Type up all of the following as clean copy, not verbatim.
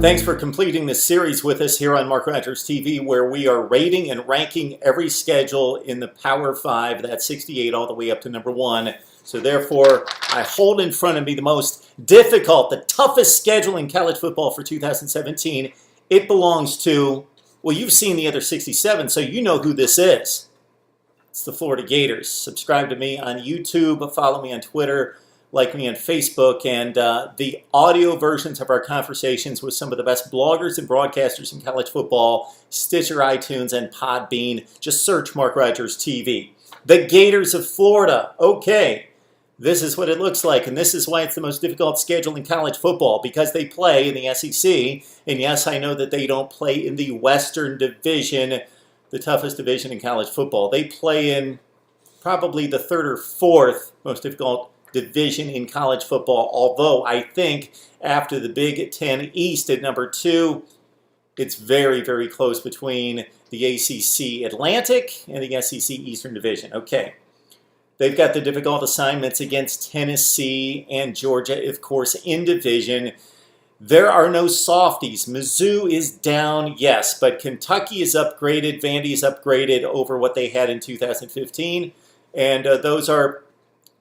Thanks for completing this series with us here on Mark Rogers TV, where we are rating and ranking every schedule in the Power 5, that's 68 all the way up to number 1. So therefore, I hold in front of me the most difficult, the toughest schedule in college football for 2017. It belongs to, well, you've seen the other 67, so you know who this is. It's the Florida Gators. Subscribe to me on YouTube, follow me on Twitter, like me on Facebook, and the audio versions of our conversations with some of the best bloggers and broadcasters in college football, Stitcher, iTunes, and Podbean. Just search Mark Rogers TV. The Gators of Florida. Okay, this is what it looks like, and this is why it's the most difficult schedule in college football, because they play in the SEC, and yes, I know that they don't play in the Western Division, the toughest division in college football. They play in probably the third or fourth most difficult division in college football, although I think after the Big Ten East at number 2, it's very, very close between the ACC Atlantic and the SEC Eastern Division. Okay, they've got the difficult assignments against Tennessee and Georgia, of course, in division. There are no softies. Mizzou is down, yes, but Kentucky is upgraded, Vandy is upgraded over what they had in 2015, and those are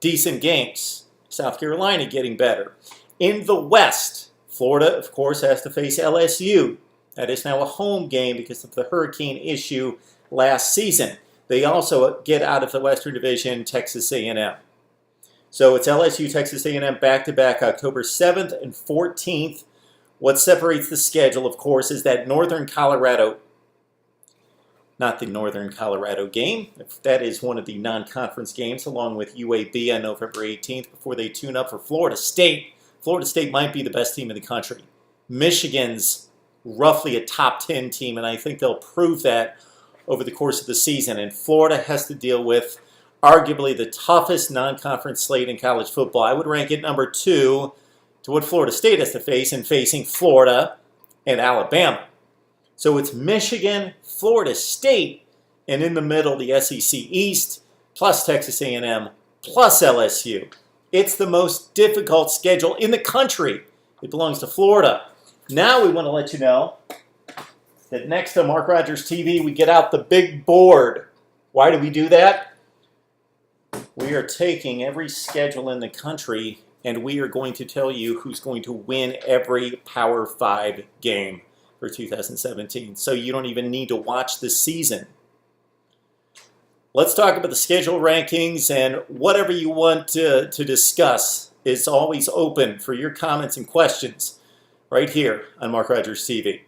decent games. South Carolina getting better. In the West, Florida, of course, has to face LSU. That is now a home game because of the hurricane issue last season. They also get out of the Western Division, Texas A&M. So it's LSU, Texas A&M back-to-back October 7th and 14th. What separates the schedule, of course, is that Northern Colorado, not the Northern Colorado game. That is one of the non-conference games, along with UAB on November 18th before they tune up for Florida State. Florida State might be the best team in the country. Michigan's roughly a top 10 team, and I think they'll prove that over the course of the season. And Florida has to deal with arguably the toughest non-conference slate in college football. I would rank it number 2 to what Florida State has to face in facing Florida and Alabama. So it's Michigan, Florida State, and in the middle, the SEC East, plus Texas A&M, plus LSU. It's the most difficult schedule in the country. It belongs to Florida. Now we want to let you know that next on Mark Rogers TV, we get out the big board. Why do we do that? We are taking every schedule in the country, and we are going to tell you who's going to win every Power 5 game for 2017, so you don't even need to watch this season. Let's talk about the schedule rankings, and whatever you want to discuss is always open for your comments and questions right here on Mark Rogers TV.